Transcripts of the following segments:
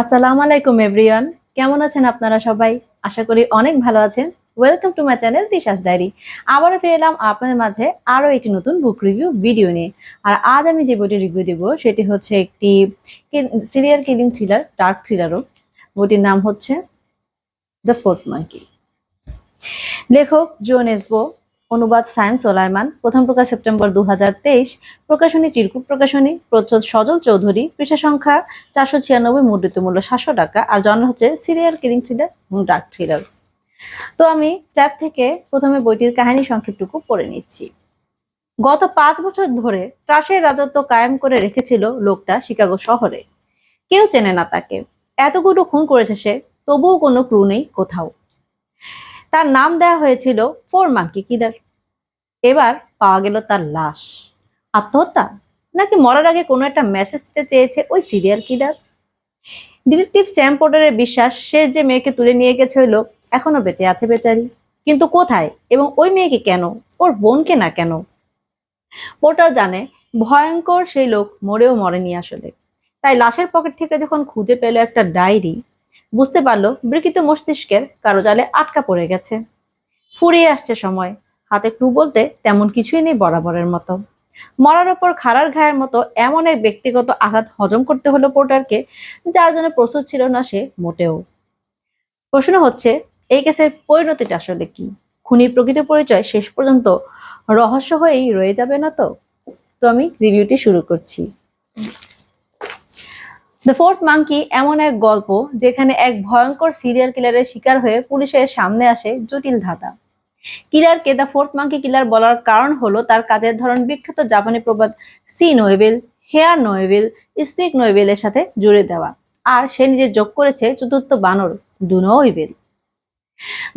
আসসালামু আলাইকুম এভরিওয়ান। কেমন আছেন আপনারা সবাই? আশা করি অনেক ভালো আছেন। Welcome to my channel Tisha's diary. আবারও ফিরে এলাম আপনাদের মাঝে আরো একটি নতুন বুক রিভিউ ভিডিও নিয়ে। আর আজ আমি যে বইটি রিভিউ দেব সেটি হচ্ছে একটি সিরিয়াল কিলিং থ্রিলার, ডার্ক থ্রিলারও। বইটির নাম হচ্ছে দ্য ফোর্থ মাঙ্কি। লেখক জোন এসবো, অনুবাদ সায়েম সোলাইমান, প্রথম প্রকাশ সেপ্টেম্বর 2023, প্রকাশনী চিরকুট প্রকাশনী, প্রচ্ছদ সজল চৌধুরী, পৃষ্ঠা সংখ্যা 496, মুদ্রিত মূল্য 700 টাকা। আর জন্ম হচ্ছে সিরিয়াল কিলিং থ্রিলার এবং ডার্ক থ্রিলার। তো আমি ট্যাব থেকে প্রথমে বইটির কাহিনী সংক্ষেপটুকু পড়ে নিচ্ছি। গত 5 বছর ধরে ট্রাশের রাজত্ব কায়েম করে রেখেছিল লোকটা শিকাগো শহরে। কেউ চেনে না তাকে, এতগুলো খুন করেছে সে, তবুও কোনো ক্লু নেই কোথাও। তার নাম দেওয়া হয়েছিল ফোর মাঙ্কি কিলার। এবার পাওয়া গেল তার লাশ। আত্মহত্যা নাকি মরার আগে কোনো একটা মেসেজ দিতে চেয়েছে ওই সিরিয়াল কিলার? ডিটেকটিভ স্যাম পোর্টারের বিশ্বাস, সে যে মেয়েকে তুলে নিয়ে গেছে ওই লোক এখনো বেঁচে আছে বেচারি। কিন্তু কোথায় এবং ওই মেয়েকে কেন, ওর বোনকে না কেন? পোর্টার জানে ভয়ঙ্কর সেই লোক মরেও মরেনি আসলে। তাই লাশের পকেট থেকে যখন খুঁজে পেল একটা ডায়েরি, বুঝতে পারলো বিকৃত মস্তিষ্কের কারো জালে আটকা পড়ে গেছে। ফুরিয়ে আসছে সময়, হাতে ক্লু বলতে তেমন কিছুই নেই বরাবরের মতো। মরার ওপর খাড়ার ঘায়ের মতো এমন এক ব্যক্তিগত আঘাত হজম করতে হলো পোর্টারকে, যার জন্য প্রস্তুত ছিল না সে মোটেও। প্রশ্ন হচ্ছে, এই কেসের পরিণতিটা আসলে কি? খুনির প্রকৃত পরিচয় শেষ পর্যন্ত রহস্য হয়েই রয়ে যাবে না তো? তো আমি রিভিউটি শুরু করছি। দ্য ফোর্থ মাঙ্কি এমন এক গল্প যেখানে এক ভয়ঙ্কর সিরিয়াল কিলারের শিকার হয়ে পুলিশের সামনে আসে জটিল ধাঁধা। কিলারকে দ্য ফোর্থ মাঙ্কি কিলার বলার কারণ হলো তার কাজের ধরন বিখ্যাত জাপানি প্রবাদ see no evil, hear no evil, speak no evil এর সাথে জুড়ে দেওয়া। আর সে নিজে যোগ করেছে চতুর্থ বানর, ডু নো ইভিল।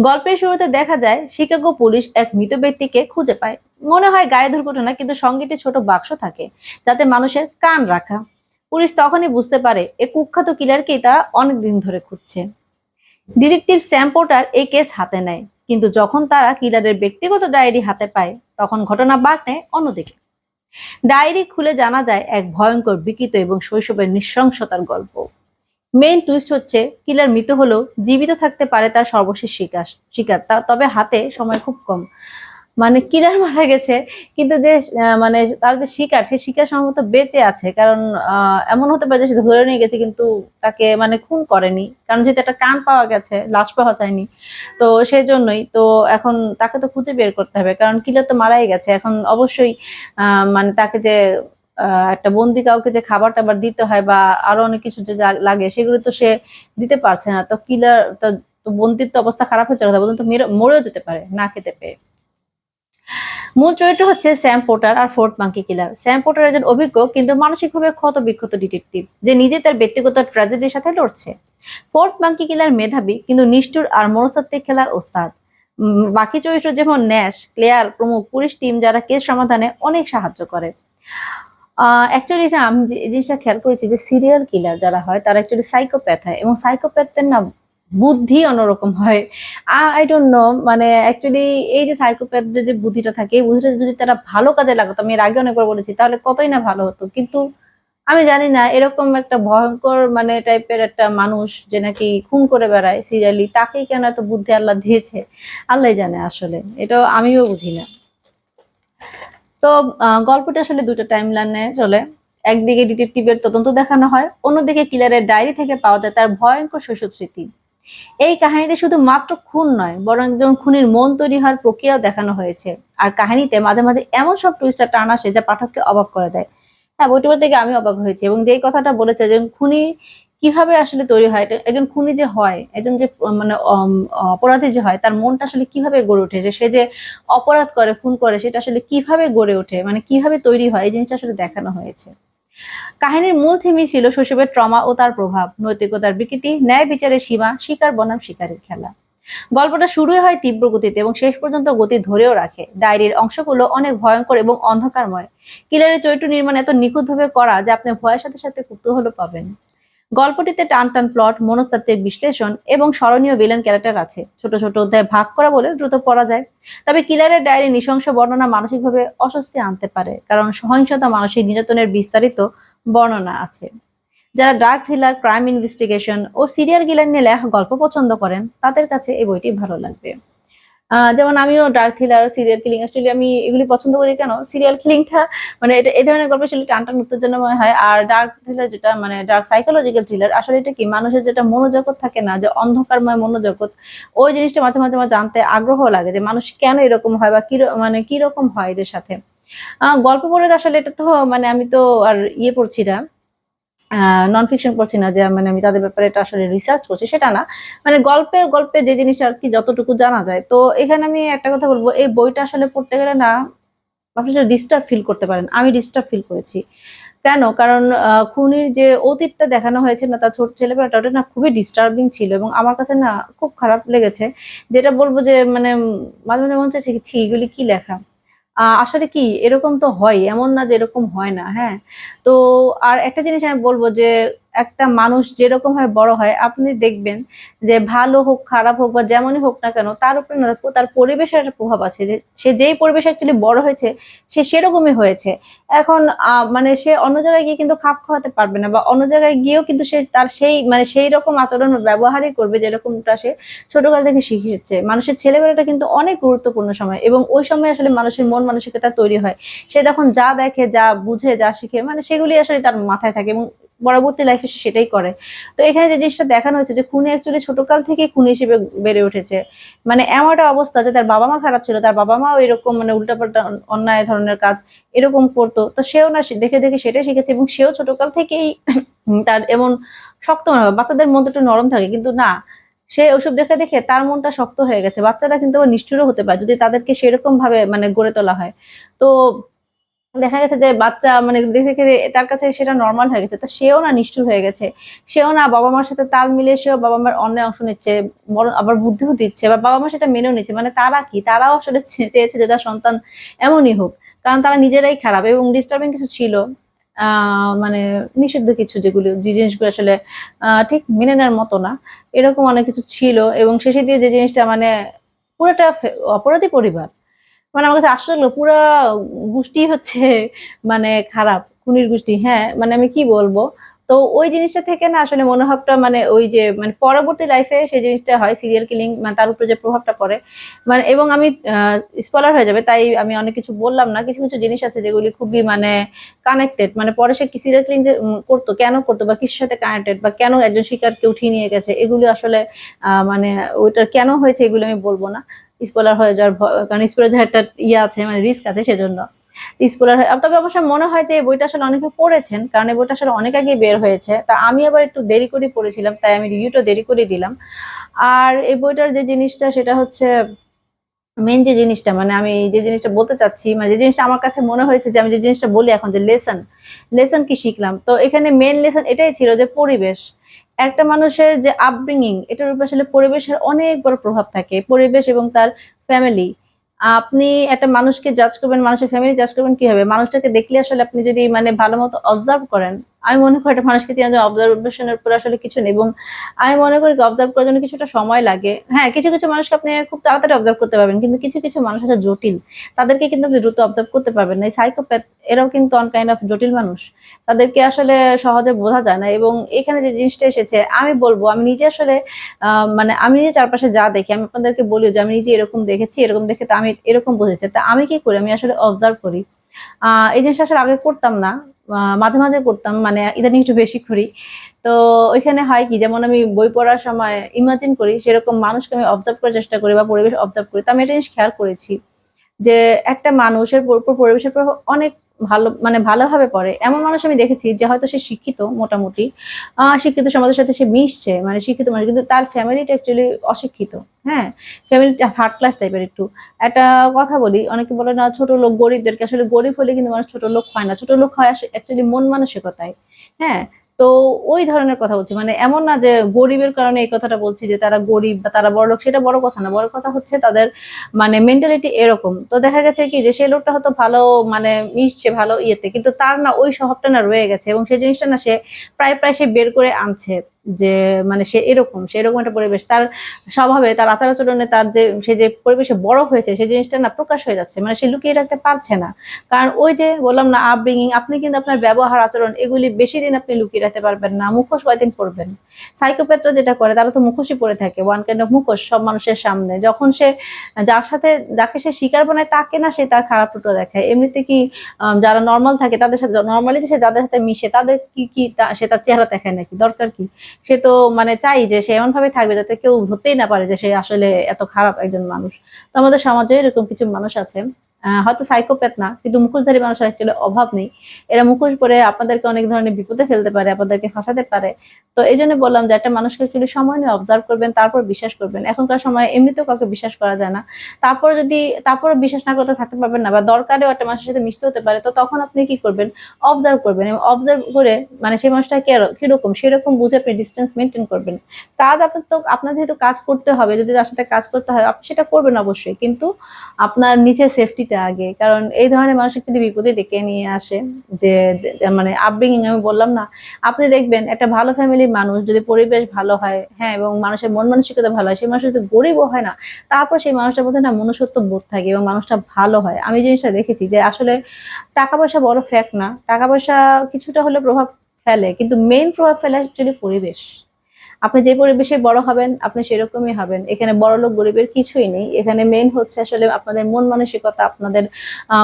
গল্পের শুরুতে দেখা যায় শিকাগো পুলিশ এক মৃত ব্যক্তিকে খুঁজে পায়। মনে হয় গাড়ি দুর্ঘটনা, কিন্তু সঙ্গে একটি ছোট বাক্স থাকে যাতে মানুষের কান রাখা। পুলিশ তখনই বুঝতে পারে এ কুখ্যাত কিলারকেই তারা অনেকদিন ধরে খুঁজছে। ডিটেকটিভ স্যাম পোর্টার এই কেস হাতে নেয়, কিন্তু যখন তারা কিলারের ব্যক্তিগত ডায়েরি হাতে পায় তখন ঘটনা বাঁক নেয় অন্যদিকে। ডায়েরি খুলে জানা যায় এক ভয়ঙ্কর বিকৃত এবং শৈশবের নৃশংসতার গল্প। মেইন টুইস্ট হচ্ছে কিলার মৃত হলেও জীবিত থাকতে পারে তার সর্বশেষ শিকার তবে হাতে সময় খুব কম। মানে কিলার মারা গেছে, কিন্তু যে মানে তার যে শিকার, সে শিকার সম্ভবত বেঁচে আছে। কারণ এমন হতে পারে যে সে ধরে নিয়ে গেছে কিন্তু তাকে মানে খুন করেনি, কারণ যেহেতু একটা কান পাওয়া গেছে, লাশ পাওয়া যায়নি। তো সেই জন্যই তো এখন তাকে তো খুঁজে বের করতে হবে, কারণ কিলার তো মারাই গেছে। এখন অবশ্যই মানে তাকে যে একটা বন্দি কাউকে যে খাবার টাবার দিতে হয় বা আরো অনেক কিছু যে লাগে সেগুলো তো সে দিতে পারছে না। তো কিলার তো বন্দির তো অবস্থা খারাপ হচ্ছে, কথা বলতে তো মরেও যেতে পারে না খেতে পেয়ে। মূল চরিত্র হচ্ছে স্যাম পোর্টার আর ফোর্থ মাঙ্কি কিলার। স্যাম পোর্টার একজন অভিজ্ঞ কিন্তু মানসিকভাবে ক্ষত বিক্ষত ডিটেকটিভ, যে নিজে তার ব্যক্তিগত ট্র্যাজেডির সাথে লড়ছে। ফোর্থ মাঙ্কি কিলার মেধাবী কিন্তু নিষ্ঠুর আর মনস্তাত্ত্বিক খেলার ওস্তাদ। বাকি চরিত্র যেমন ন্যাশ, ক্লেয়ার প্রমুখ পুলিশ টিম যারা কেস সমাধানে অনেক সাহায্য করে। অ্যাকচুয়ালি এটা আমি যে জিনিসটা খেয়াল করেছি যে সিরিয়াল কিলার যারা হয় তারা অ্যাকচুয়ালি সাইকোপ্যাথ হয়, এবং সাইকোপ্যাথদের না বুদ্ধি অন্যরকম হয়। আই ডোন্ট নো, মানে অ্যাকচুয়ালি এই যে সাইকোপ্যাথদের যে বুদ্ধিটা থাকে, এই বুদ্ধিটা যদি তারা ভালো কাজে লাগাতো, আমি এর আগে অনেকবার বলেছি, তাহলে কতই না ভালো হতো। কিন্তু আমি জানি না এরকম একটা ভয়ঙ্কর মানে টাইপের একটা মানুষ যে নাকি খুন করে বেড়ায় সিরিয়ালি, তাকেই কেন এত বুদ্ধি আল্লাহ দিয়েছে আল্লাহ জানে। আসলে এটা আমিও বুঝি না। তো গল্পটা আসলে দুটো টাইম লাইনে চলে। একদিকে ডিটেকটিভের তদন্ত দেখানো হয়, অন্যদিকে কিলারের ডায়েরি থেকে পাওয়া যায় তার ভয়ঙ্কর শৈশব স্মৃতি। এই কাহিনীতে শুধু মাত্র খুন নয়, বরং একজন খুনির মন তৈরি হওয়ার প্রক্রিয়াও দেখানো হয়েছে। আর কাহিনীতে মাঝে মাঝে এমন সব টুইস্টার টান আসে যা পাঠককে অবাক করে দেয়। হ্যাঁ, বইটি পড়তে গিয়ে আমি অবাক হয়েছি, এবং যেই কথাটা বলেছে যে খুনি কিভাবে আসলে তৈরি হয়, একজন খুনি যে হয়, একজন যে মানে অপরাধী যে হয়, তার মনটা আসলে কিভাবে গড়ে ওঠে, সে যে অপরাধ করে, খুন করে, সেটা আসলে কিভাবে গড়ে ওঠে, মানে কিভাবে তৈরি হয়, এই জিনিসটা আসলে দেখানো হয়েছে। কাহিনীর মূল থিমই ছিল শৈশবের ট্রমা ও তার প্রভাব, নৈতিকতার বিকৃতি, ন্যায় বিচারের সীমা, শিকার বনাম শিকারের খেলা। গল্পটা শুরুই হয় তীব্র গতিতে এবং শেষ পর্যন্ত গতি ধরেও রাখে। ডায়েরির অংশগুলো অনেক ভয়ঙ্কর এবং অন্ধকারময়। কিলারের চরিত্র নির্মাণ এত নিখুঁতভাবে করা যে আপনি ভয়ের সাথে সাথে কৌতূহল পাবেন। গল্পটিতে টান টান প্লট, মনস্তাত্ত্বিক বিশ্লেষণ এবং স্মরণীয় ভিলেন ক্যারেক্টার আছে। ছোট ছোট অধ্যায় ভাগ করা বলে দ্রুত পড়া যায়। তবে কিলারের ডায়েরি নৃশংস বর্ণনা মানসিকভাবে অস্বস্তি আনতে পারে, কারণ সহিংসতা, মানসিক নির্যাতনের বিস্তারিত বর্ণনা আছে, যারা ড্রাগ থ্রিলার, ক্রাইম ইনভেস্টিগেশন ও সিরিয়াল কিলার নিয়ে লেখা গল্প পছন্দ করেন তাদের কাছে এই বইটি ভালো লাগবে। যেমন আমিও dark thriller, serial killing, actually আমি এগুলি পছন্দ করি কেন, সিরিয়াল কিলিংটা মানে এটা এই ধরনের গল্প আসলে টান টান উত্তেজনাময় হয়। আর ডার্ক থ্রিলার যেটা মানে ডার্ক সাইকোলজিক্যাল থ্রিলার, আসলে এটা কি মানুষের যেটা মনোজগৎ থাকে না, যে অন্ধকারময় মনোজগৎ, ওই জিনিসটা মাঝে মাঝে আমার জানতে আগ্রহ লাগে যে মানুষ কেন এরকম হয় বা কি মানে কিরকম হয় এদের সাথে। গল্প পড়ে তো আসলে এটা তো মানে আমি তো আর ইয়ে পড়ছি না, নন ফিকশন পড়ছি না যে মানে আমি তাদের ব্যাপারে এটা আসলে রিসার্চ করছি, সেটা না। মানে গল্পে যে জিনিসটা আর কি যতটুকু জানা যায়। তো এখানে আমি একটা কথা বলবো, এই বইটা আসলে পড়তে গেলে না আপনি ডিস্টার্ব ফিল করতে পারেন। আমি ডিস্টার্ব ফিল করেছি। কেন? কারণ খুনির যে অতীতটা দেখানো হয়েছে না, তার ছোট ছেলেবেলাটা, ওটা না খুবই ডিস্টার্বিং ছিল এবং আমার কাছে না খুব খারাপ লেগেছে। যেটা বলবো যে মানে মাঝে মাঝে মনে হচ্ছে ছি এগুলি কি লেখা। আসলে কি এরকম তো হয়, এমন না যে এরকম হয় না, হ্যাঁ? তো আর একটা জিনিস আমি বলব যে একটা মানুষ যেরকম ভাবে বড় হয় আপনি দেখবেন যে ভালো হোক, খারাপ হোক বা যেমনই হোক না কেন তার উপরে না তার পরিবেশের একটা প্রভাব আছে, যে সে যেই পরিবেশে অ্যাকচুয়ালি বড় হয়েছে সে সেরকমই হয়েছে। এখন মানে সে অন্য জায়গায় গিয়ে কিন্তু খাপ খাওয়াতে পারবে না, বা অন্য জায়গায় গিয়েও কিন্তু সে তার সেই মানে সেই রকম আচরণ বা ব্যবহারই করবে যেরকমটা সে ছোটকাল থেকে শিখেছে। মানুষের ছেলেবেলাটা কিন্তু অনেক গুরুত্বপূর্ণ সময় এবং ওই সময় আসলে মানুষের মন মানসিকতা তৈরি হয়। সে তখন যা দেখে, যা বুঝে, যা শিখে মানে সেগুলি আসলে তার মাথায় থাকে এবং পরবর্তী লাইফে সে সেটাই করে। তো এখানে যে জিনিসটা দেখানো হয়েছে যে খুনি অ্যাকচুয়ালি ছোটকাল থেকেই খুনি হিসেবে বেড়ে উঠেছে। মানে এমন একটা অবস্থা যে তার বাবা মা খারাপ ছিল, তার বাবা মাও এরকম মানে উল্টাপাল্টা অন্যায় ধরনের কাজ এরকম করতো। তো সেও না দেখে দেখে সেটাই শিখেছে এবং সেও ছোটকাল থেকেই তার এমন শক্ত মনে হয়। বাচ্চাদের মধ্যে একটু নরম থাকে কিন্তু না, সে ওসব দেখে দেখে তার মনটা শক্ত হয়ে গেছে। বাচ্চারা কিন্তু আবার নিষ্ঠুরও হতে পারে যদি তাদেরকে সেরকম ভাবে মানে গড়ে তোলা হয়। তো দেখা গেছে যে বাচ্চা মানে দেখে দেখে তার কাছে সেটা নরমাল হয়ে গেছে। তো সেও না নিষ্ঠুর হয়ে গেছে। সেও না বাবা-মার সাথে তাল মিলিয়ে সেও বাবা-মার অন্যায় অংশ নিচ্ছে। বরং আবার বুদ্ধিও দিচ্ছে বা বাবা-মা সেটা মেনেও নিচ্ছে। মানে তারা কি? তারাও আসলে চেয়েছে যে তার সন্তান এমনই হোক। কারণ তারা নিজেরাই খারাপ এবং ডিস্টার্বিং কিছু ছিল। আ মানে নিষিদ্ধ কিছু, যেগুলো যে জিনিসগুলো আসলে ঠিক মেনে নেওয়ার মতো না। এরকম অনেক কিছু ছিল এবং শেষে দিয়ে যে জিনিসটা মানে পুরোটা অপরাধী পরিবার। মানে আমার কাছে আশ্চর্য লাগলো। পুরা গোষ্ঠী হচ্ছে মানে খারাপ। খুনির গোষ্ঠী। হ্যাঁ, মানে আমি কি বলবো? তো ওই জিনিসটা থেকে না আসলে মনোভাবটা মানে ওই যে মানে পরবর্তী লাইফে সেই জিনিসটা হয়, সিরিয়াল কিলিং মানে তার উপরে যে প্রভাবটা পড়ে। মানে এবং আমি স্পয়লার হয়ে যাবে তাই আমি অনেক কিছু বললাম না। কিছু কিছু জিনিস আছে যেগুলি খুবই মানে কানেক্টেড। মানে পরে সে সিরিয়াল কিলিং যে করতো, কেন করতো বা কিসের সাথে কানেক্টেড বা কেন একজন শিকারকে উঠিয়ে নিয়ে গেছে, এগুলো আসলে মানে ওইটার কেন হয়েছে এগুলো আমি বলব না। স্পয়লার হয়ে যাওয়ার কারণ স্পয়লার যাওয়ার একটা ইয়ে আছে, মানে রিস্ক আছে, সেজন্য স্পয়লার হয়। তবে অবশ্য মনে হয় যে এই বইটা আসলে অনেকে পড়েছেন, কারণ এই বইটা আসলে অনেক আগেই বের হয়েছে। তা আমি আবার একটু দেরি করে পড়েছিলাম, তাই আমি রিভিউটা দেরি করে দিলাম। আর এই বইটার যে জিনিসটা সেটা হচ্ছে মেইন যে জিনিসটা মানে আমি যে জিনিসটা বলতে চাচ্ছি, মানে যে জিনিসটা আমার কাছে মনে হয়েছে যে আমি যে জিনিসটা বলি এখন, যে লেসন কি শিখলাম, তো এখানে মেইন লেসন এটাই ছিল যে পরিবেশ, একটা মানুষের যে আপব্রিঙ্গিং, এটার উপর আসলে পরিবেশের অনেক বড় প্রভাব থাকে। পরিবেশ এবং তার ফ্যামিলি। আপনি একটা মানুষকে জাজ করবেন, মানুষের ফ্যামিলি জাজ করবেন কিভাবে? মানুষটাকে দেখলে আসলে আপনি যদি মানে ভালো মতো অবজার্ভ করেন, আমি মনে করি একটা মানুষকে চেনা যায় অবজারভেশনের উপর আসলে কিছু নেই। এবং আমি মনে করি অবজার্ভ করার জন্য কিছুটা সময় লাগে। হ্যাঁ, কিছু কিছু মানুষকে আপনি খুব তাড়াতাড়ি অবজার্ভ করতে পারবেন, কিন্তু কিছু কিছু মানুষ আছে জটিল, তাদেরকে কিন্তু আপনি দ্রুত অবজার্ভ করতে পারবেন না। এই সাইকোপ্যাথ এরাও কিন্তু অন কাইন্ড অফ জটিল মানুষ, তাদেরকে আসলে সহজে বোঝা যায় না। এবং এখানে যে জিনিসটা এসেছে আমি বলবো, আমি নিজে আসলে মানে আমি নিজে চারপাশে যা দেখি আমি আপনাদেরকে বলি যে আমি নিজে এরকম দেখেছি, এরকম দেখে তো আমি এরকম বুঝেছি। তা আমি কি করি, আমি আসলে অবজার্ভ করি। এই জিনিসটা আসলে আগে করতাম না, মাঝে মাঝে করতাম, মানে ইদানিং একটু বেশি করি। তো ওইখানে হয় কি, যেমন আমি বই পড়ার সময় ইমাজিন করি সেরকম মানুষকে আমি অবজার্ভ করার চেষ্টা করি বা পরিবেশ অবজার্ভ করি। তো আমি একটা জিনিস খেয়াল করেছি যে একটা মানুষের উপর পরিবেশের প্রভাব অনেক ভালো মানে ভালোভাবে পড়ে। এমন মানুষ আমি দেখেছি যে হয়তো সে শিক্ষিত মোটামুটি, শিক্ষিত সমাজের সাথে সে মিশছে, মানে শিক্ষিত মানুষ, কিন্তু তার ফ্যামিলিটা অ্যাকচুয়ালি অশিক্ষিত। হ্যাঁ, ফ্যামিলিটা থার্ড ক্লাস টাইপের একটু। একটা কথা বলি, অনেকে বলে না ছোট লোক গরিবদেরকে, আসলে গরিব হলে কিন্তু মানুষ ছোট লোক হয় না, ছোট লোক হয় অ্যাকচুয়ালি মন মানসিকতায়। হ্যাঁ, তো ওই ধরনের কথা বলছি, মানে এমন না যে গরিবের কারণে এই কথাটা বলছি যে তারা গরিব বা তারা বড়লোক, সেটা বড় কথা না। বড় কথা হচ্ছে তাদের মানে মেন্টালিটি এরকম। তো দেখা গেছে কি যে সেই লোকটা হয়তো ভালো মানে মিশছে ভালো ইয়েতে, কিন্তু তার না ওই স্বভাবটা না রয়ে গেছে এবং সেই জিনিসটা না সে প্রায় সে বের করে আনছে। যে মানে সে এরকম একটা পরিবেশ, তার স্বভাবে, তার আচার আচরণে, তার যে সে যে পরিবেশে বড় হয়েছে সেই জিনিসটা না প্রকাশ হয়ে যাচ্ছে, মানে সে লুকিয়ে রাখতে পারছে না। কারণ ওই যে বললাম না, আপব্রিঙ্গিং, আপনি কিন্তু আপনার ব্যবহার আচরণ এগুলি বেশি দিন আপনি লুকিয়ে রাখতে পারবেন না, মুখোশ কয়দিন পরবেন। সাইকোপ্যাথরা যেটা করে তারা তো মুখোশই পরে থাকে, ওয়ান কাইন্ড অফ মুখোশ সব মানুষের সামনে। যখন সে যার সাথে যাকে সে শিকার বানায় তাকে না সে তার খারাপ টুটো দেখায়। এমনিতে কি যারা নর্মাল থাকে তাদের সাথে, নর্মালি সে যাদের সাথে মিশে তাদের কি সে তার চেহারা দেখায় নাকি? দরকার কি? সে তো মানে চাই যে সে এমন ভাবে থাকবে যাতে কেউ ধরতেই না পারে যে সে আসলে এত খারাপ একজন মানুষ। তো আমাদের সমাজে এরকম কিছু মানুষ আছে, হয়তো সাইকোপ্যাথ না, কিন্তু মুখোশধারী মানুষের অ্যাকচুয়ালি অভাব নেই। এরা মুখোশ পরে আপনাদেরকে অনেক ধরনের বিপদে ফেলতে পারে, আপনাদেরকে ফাঁসাতে পারে। তো এই জন্য বললাম যে একটা মানুষকে অ্যাকচুয়ালি সময় নিয়ে অবজার্ভ করবেন, তারপর বিশ্বাস করবেন। এখনকার সময় এমনিতেও কাউকে বিশ্বাস করা যায় না। তারপর বিশ্বাস না করতে থাকতে পারবেন না, বা দরকারেও একটা মানুষের সাথে মিশতে হতে পারে, তো তখন আপনি কি করবেন? অবজার্ভ করবেন, এবং অবজার্ভ করে মানে সেই মানুষটা কিরকম সেরকম বুঝে আপনি ডিস্টেন্স মেনটেন করবেন। আপনার যেহেতু কাজ করতে হবে, যদি তার সাথে কাজ করতে হয় আপনি সেটা করবেন অবশ্যই, কিন্তু আপনার নিচের সেফটিটা আগে। কারণ এই ধরনের মানুষ একটি বিপদে ডেকে নিয়ে আসে। যে মানে আপব্রিঙ্গিং আমি বললাম না, আপনি দেখবেন একটা ভালো ফ্যামিলির মানুষ যদি পরিবেশ ভালো হয়, হ্যাঁ, এবং মানুষের মন মানসিকতা ভালো হয়, সেই মানুষ যদি গরিবও হয় না, তারপর সেই মানুষটার মধ্যে না মনুষ্যত্ব বোধ থাকে এবং মানুষটা ভালো হয়। আমি জিনিসটা দেখেছি যে আসলে টাকা পয়সা বড় ফ্যাক্ট না, টাকা পয়সা কিছুটা হলে প্রভাব ফেলে, কিন্তু মেইন প্রভাব ফেলে অ্যাকচুয়ালি পরিবেশ। আপনি যে পরিবেশে বড় হবেন আপনি সেরকমই হবেন। এখানে বড়লোক গরিবের কিছুই নেই। এখানে মেইন হচ্ছে আসলে আপনাদের মন মানসিকতা, আপনাদের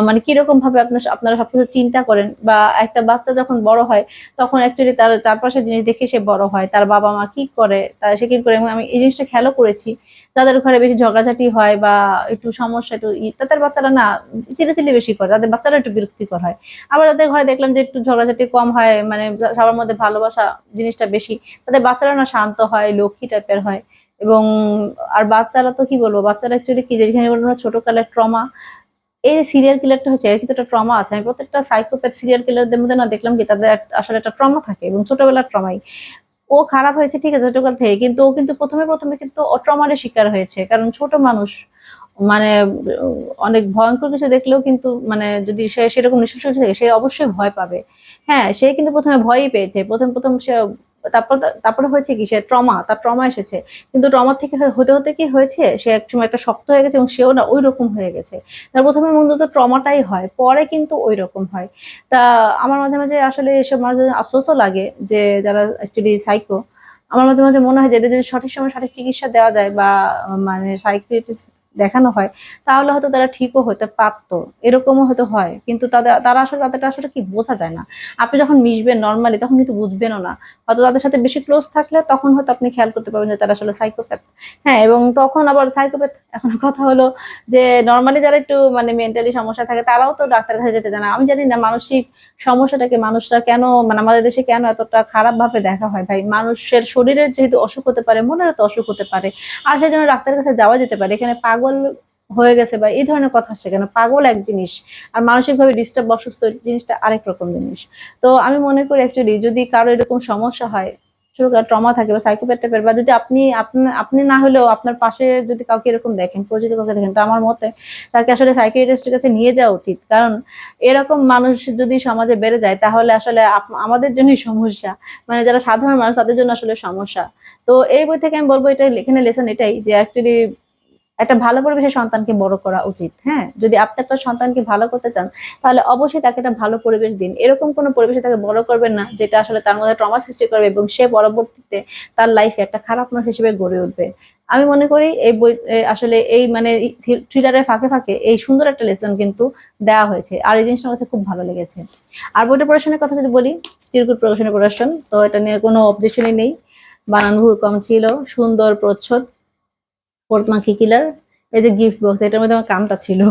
মানে কিরকম ভাবে আপনারা সবকিছু চিন্তা করেন। বা একটা বাচ্চা যখন বড় হয় তখন অ্যাকচুয়ালি তার চারপাশের জিনিস দেখে সে বড় হয়। তার বাবা মা কি করে, সে কি করে, এবং আমি এই জিনিসটা খেয়ালও করেছি। যাদের ঘরে বেশি ঝগড়াঝাটি হয় বা একটু সমস্যা, একটু তাদের বাচ্চারা না চিল্লাচিল্লি বেশি করে, তাদের বাচ্চারা একটু বিরক্তিকর হয়। আবার যাদের ঘরে দেখলাম যে একটু ঝগড়াঝাটি কম হয়, মানে সবার মধ্যে ভালোবাসা জিনিসটা বেশি, তাদের বাচ্চারা না শান্ত হয়, লক্ষ্মী টাইপের হয়। এবং আর বাচ্চারা তো কি বলবো, বাচ্চারা অ্যাকচুয়ালি কি, যেখানে বলবো না ছোটকালের ট্রমা, এই সিরিয়াল কিলারটা হচ্ছে এর কিন্তু একটা ট্রমা আছে। আমি প্রত্যেকটা সাইকোপ্যাথ সিরিয়াল কিলারদের মধ্যে না দেখলাম কি তাদের আসলে একটা ট্রমা থাকে, এবং ছোটবেলার ট্রমাই। ও খারাপ হয়েছে ঠিক আছে ছোটকাল থেকে, কিন্তু ও কিন্তু প্রথমে কিন্তু ও ট্রমার শিকার হয়েছে, কারণ ছোট মানুষ মানে অনেক ভয়ঙ্কর কিছু দেখলেও কিন্তু মানে যদি সে সেরকম নৃশংস থাকে সে অবশ্যই ভয় পাবে। হ্যাঁ, সে কিন্তু প্রথমে ভয়ই পেয়েছে, প্রথম সে, তারপরে হয়েছে কি, সে তার ট্রমা এসেছে। কিন্তু ট্রমার থেকে হতে হতে কি হয়েছে, সে একসময় একটা শক্ত হয়ে গেছে এবং সেও না ওই রকম হয়ে গেছে। তার প্রথমে মূলত ট্রমাটাই হয়, পরে কিন্তু ওই রকম হয়। তা আমার মাঝে মাঝে আসলে এসব মাঝে মাঝে আফসোসও লাগে যে যারা অ্যাকচুয়ালি সাইকো, আমার মাঝে মাঝে মনে হয় যে এদের যদি সঠিক সময় সঠিক চিকিৎসা দেওয়া যায় বা মানে সাইকিয়াট্রিস্ট দেখানো হয়, তাহলে হয়তো তারা ঠিকও হতে পারতো। এরকমও হয়তো হয়, কিন্তু তাদেরটা আসলে কি বোঝা যায় না। আপনি যখন মিশবেন নর্মালি তখন কিন্তু বুঝবেনও না। হয়তো তাদের সাথে বেশি ক্লোজ থাকলে তখন হয়তো আপনি খেয়াল করতে পারবেন যে তারা আসলে সাইকোপ্যাথ। হ্যাঁ, এবং তখন আবার সাইকোপ্যাথ, এখন কথা হলো যে নর্মালি যারা একটু মানে মেন্টালি সমস্যা থাকে তারাও তো ডাক্তারের কাছে যেতে চায় না। আমি জানি না মানসিক সমস্যাটাকে মানুষরা কেন, মানে আমাদের দেশে কেন এতটা খারাপ ভাবে দেখা হয় ভাই। মানুষের শরীরের যেহেতু অসুখ হতে পারে, মনেরও তো অসুখ হতে পারে, আর সেই জন্য ডাক্তারের কাছে যাওয়া যেতে পারে। এখানে পাগল হয়ে গেছে বা এই ধরনের কথা আসছে কেন? পাগল এক জিনিস, আর মানসিকভাবে ডিস্টার্ব, অসুস্থ জিনিসটা আরেক রকম জিনিস। তো আমি মনে করি অ্যাকচুয়ালি যদি কারো এরকম সমস্যা হয়, ট্রমা থাকে বা সাইকোপ্যাথ টাইপের, বা যদি আপনি না হলেও আপনার পাশে যদি কাউকে এরকম দেখেন, পরিচিত কাউকে দেখেন, তো আমার মতে তাকে আসলে সাইকিয়াট্রিস্টের কাছে নিয়ে যাওয়া উচিত। কারণ এরকম মানুষ যদি সমাজে বেড়ে যায় তাহলে আসলে আমাদের জন্যই সমস্যা, মানে যারা সাধারণ মানুষ তাদের জন্য আসলে সমস্যা। তো এই বই থেকে আমি বলবো, এখানে লেসন এটাই যে অ্যাকচুয়ালি একটা ভালো পরিবেশে সন্তানকে বড় করা উচিত। হ্যাঁ, যদি আপনি আপনার সন্তানকে ভালো করতে চান তাহলে অবশ্যই তাকে একটা ভালো পরিবেশ দিন। এরকম কোনো পরিবেশে তাকে বড় করবেন না যেটা আসলে তার মধ্যে ট্রমা সৃষ্টি করবে এবং সে পরবর্তীতে তার লাইফে একটা খারাপ মানুষ হিসেবে গড়ে উঠবে। আমি মনে করি এই বই আসলে এই মানে থ্রিলারের ফাঁকে ফাঁকে এই সুন্দর একটা লেসন কিন্তু দেওয়া হয়েছে, আর এই জিনিসটা আমার কাছে খুব ভালো লেগেছে। আর বইটা প্রকাশনের কথা যদি বলি, চিরকুট প্রকাশনের প্রকাশন, তো এটা নিয়ে কোনো অবজেকশনই নেই। বানান ভুল কম ছিল, সুন্দর প্রচ্ছদ, ফোর্ট মাঙ্কি কিলার, এই যে গিফট বক্স এটার মধ্যে আমার কামটা ছিল,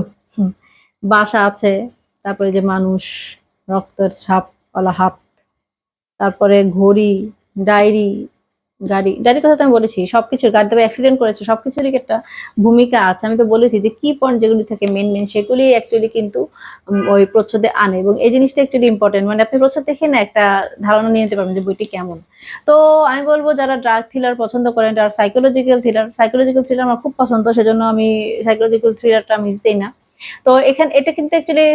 বাসা আছে, তারপরে যে মানুষ, রক্তের ছাপওয়ালা হাত, তারপরে ঘড়ি, ডায়েরি, গাড়ির কথা তো আমি বলেছি, সবকিছু গাড়ি তবে অ্যাক্সিডেন্ট করেছে সবকিছুরই একটা ভূমিকা আছে। আমি তো বলেছি যে কি পয়েন্ট যেগুলি থাকে মেন সেগুলি অ্যাকচুয়ালি কিন্তু ওই প্রচ্ছদে আনে, এবং এই জিনিসটা অ্যাকচুয়ালি ইম্পর্টেন্ট, মানে আপনি প্রচ্ছদ দেখে না একটা ধারণা নিয়ে নিতে পারবেন যে বইটি কেমন। তো আমি বলবো যারা ড্রাগ থ্রিলার পছন্দ করেন, সাইকোলজিক্যাল থ্রিলার আমার খুব পছন্দ, সেজন্য আমি সাইকোলজিক্যাল থ্রিলারটা মিস দিই না। তো এখানে এটা কিন্তু অ্যাকচুয়ালি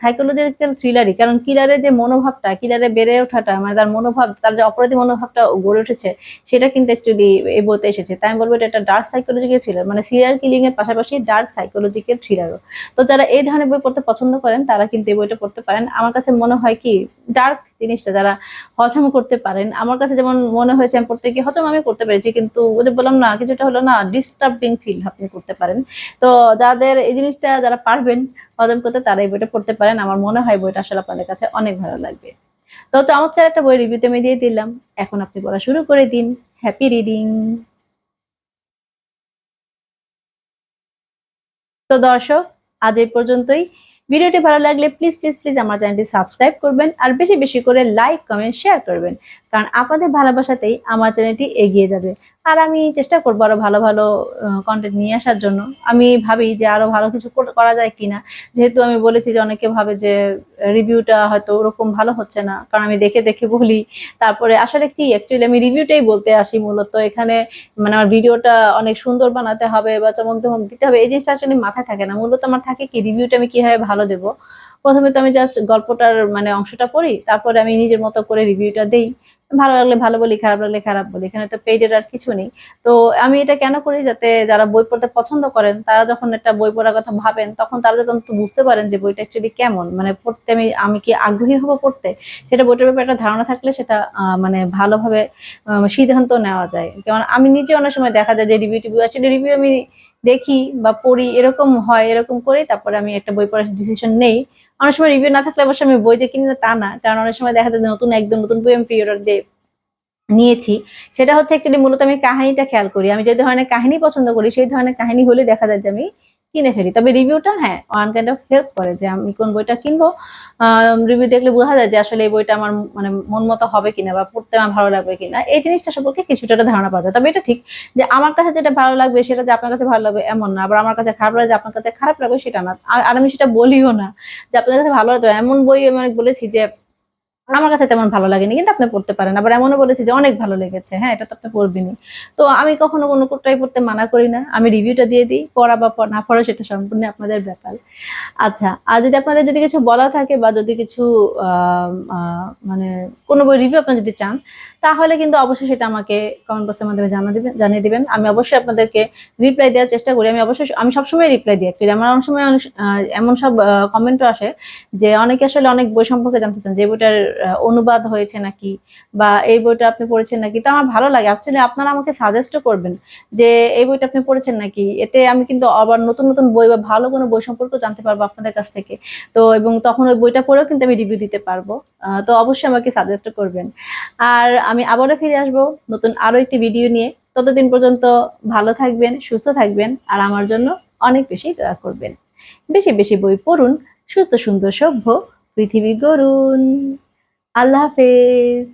সাইকোলজিক্যাল থ্রিলারই, কারণ কিলারের যে মনোভাবটা, কিলারের বেড়ে ওঠাটা, মানে তার মনোভাব, তার যে অপরাধী মনোভাবটা গড়ে উঠেছে, সেটা কিন্তু অ্যাকচুয়ালি এই বইতে এসেছে। তাই আমি বলবো এটা একটা ডার্ক সাইকোলজিক্যাল থ্রিলার, মানে সিরিয়াল কিলিং এর পাশাপাশি ডার্ক সাইকোলজিক্যাল থ্রিলারও। তো যারা এই ধরনের বই পড়তে পছন্দ করেন তারা কিন্তু এই বইটা পড়তে পারেন। আমার কাছে মনে হয় কি, ডার্ক জিনিসটা যারা হজম করতে পারেন, আমার কাছে যেমন মনে হয়েছে আমি পড়তে গিয়ে হজম আমি করতে পেরেছি, কিন্তু ওই যে বললাম না, কিছুটা হলো না ডিস্টার্বিং ফিল আপনি করতে পারেন। তো যাদের এই জিনিসটা যারা পারবেন হজম করতে, তারা এই বইটা পড়তে পারেন। আমার মনে হয় বইটা আসলে আপনাদের কাছে অনেক ভালো লাগবে। তো চমৎকার একটা বই রিভিউতে আমি দিয়ে দিলাম, এখন আপনি পড়া শুরু করে দিন। Happy reading. তো দর্শক, আজ এই পর্যন্তই। ভিডিওটি ভালো লাগলে প্লিজ প্লিজ প্লিজ আমার চ্যানেলটি সাবস্ক্রাইব করবেন, আর বেশি বেশি করে লাইক কমেন্ট শেয়ার করবেন, কারণ আপনাদের ভালোবাসাতেই আমার চ্যানেলটি এগিয়ে যাবে। আর আমি চেষ্টা করবো আরো ভালো ভালো কন্টেন্ট নিয়ে আসার জন্য। আমি ভাবি যে আরো ভালো কিছু করা যায় কিনা, যেহেতু আমি বলেছি যে অনেকে ভাবে যে রিভিউটা হয়তো ওরকম ভালো হচ্ছে না, কারণ আমি দেখে দেখে বলি। তারপরে আসলে কি, অ্যাকচুয়ালি আমি রিভিউটাই বলতে আসি মূলত এখানে, মানে আমার ভিডিওটা অনেক সুন্দর বানাতে হবে বা চমক ধমক দিতে হবে, এই জিনিসটা আসলে মাথায় থাকে না। মূলত আমার থাকে কি, রিভিউটা আমি কিভাবে ভালো দেবো। প্রথমে তো আমি জাস্ট গল্পটার মানে অংশটা পড়ি, তারপরে আমি নিজের মতো করে রিভিউটা দেই। ভালো লাগলে ভালো বলি, খারাপ লাগলে খারাপ বলি, এখানে তো পেইডের আর কিছু নেই। তো আমি এটা কেন করি, যাতে যারা বই পড়তে পছন্দ করেন তারা যখন একটা বই পড়ার কথা ভাবেন, তখন তারা যাতে অন্তত বুঝতে পারেন যে বইটা অ্যাকচুয়ালি কেমন, মানে পড়তে আমি আমি কি আগ্রহী হবো পড়তে, সেটা বইটার ব্যাপারে একটা ধারণা থাকলে সেটা মানে ভালোভাবে সিদ্ধান্ত নেওয়া যায়। যেমন আমি নিজে অনেক সময় দেখা যায় যে রিভিউ টিভিউ, আসলে রিভিউ আমি দেখি বা পড়ি, এরকম হয়, এরকম করেই তারপরে আমি একটা বই পড়ার ডিসিশন নেই। অনেক সময় রিভিউ না থাকলে অবশ্যই আমি বই যে কিনি না তা না, কারণ অনেক সময় দেখা যায় যে নতুন একদম নতুন বই আমি প্রি অর্ডার দিয়ে নিয়েছি। সেটা হচ্ছে অ্যাকচুয়ালি মূলত আমি কাহিনীটা খেয়াল করি। আমি যে ধরনের কাহিনী পছন্দ করি, সেই ধরনের কাহিনী হলে দেখা যায় যে আমি কিনে ফেলি। তবে রিভিউটা হ্যাঁ, ওয়ান কাইন্ড অফ হেল্প করে যে আমি কোন বইটা কিনবো। রিভিউ দেখলে বোঝা যায় যে আসলে এই বইটা আমার মানে মন মতো হবে কিনা বা পড়তে আমার ভালো লাগবে কিনা। এই জিনিসটা সম্পর্কে কিছুটা একটা ধারণা পাওয়া যায়। তবে এটা ঠিক যে আমার কাছে যেটা ভালো লাগবে সেটা যে আপনার কাছে ভালো লাগবে এমন না। আবার আমার কাছে খারাপ লাগবে যে আপনার কাছে খারাপ লাগবে সেটা না। আর আমি সেটা বলিও না যে আপনাদের কাছে ভালো লাগবে। এমন বই আমি অনেক বলেছি যে আমার কাছে তেমন ভালো লাগেনি, কিন্তু আপনি পড়তে পারেন। আবার এমনও বলেছি যে অনেক ভালো লেগেছে, হ্যাঁ এটা তো আপনি পড়বেনই। তো আমি কখনো কোনো কোটাই পড়তে মানা করি না, আমি রিভিউটা দিয়ে দিই। পড়া বা না পড়া সেটা সম্পূর্ণ আপনাদের ব্যাপার। আচ্ছা, আর যদি আপনাদের যদি কিছু বলা থাকে বা যদি কিছু মানে কোনো বই রিভিউ আপনারা যদি চান, তাহলে কিন্তু অবশ্যই সেটা আমাকে কমেন্ট বক্সের মাধ্যমে জানিয়ে দিবেন। আমি অবশ্যই আপনাদেরকে রিপ্লাই দেওয়ার চেষ্টা করি। আমি সবসময় রিপ্লাই দিই অ্যাকচুয়ালি। আমার অনেক সময় অনেক এমন সব কমেন্টও আসে যে অনেকে আসলে অনেক বই সম্পর্কে জানতে চান, যে বইটার অনুবাদ হয়েছে নাকি, বা এই বইটা আপনি পড়েছেন নাকি। তো আমার ভালো লাগে অ্যাকচুয়ালি, আপনারা আমাকে সাজেস্টও করবেন যে এই বইটা আপনি পড়েছেন নাকি। এতে আমি কিন্তু আবার নতুন নতুন বই বা ভালো কোনো বই সম্পর্কেও জানতে পারবো আপনাদের কাছ থেকে। তো এবং তখন ওই বইটা পড়েও কিন্তু আমি রিভিউ দিতে পারবো। তো অবশ্যই আমাকে সাজেস্ট করবেন। আর আমি আবারও ফিরে আসবো নতুন আরো একটি ভিডিও নিয়ে। ততদিন পর্যন্ত ভালো থাকবেন, সুস্থ থাকবেন, আর আমার জন্য অনেক বেশি দোয়া করবেন। বেশি বেশি বই পড়ুন, সুস্থ সুন্দর সভ্য পৃথিবী গড়ুন। আল্লাহ হাফেজ।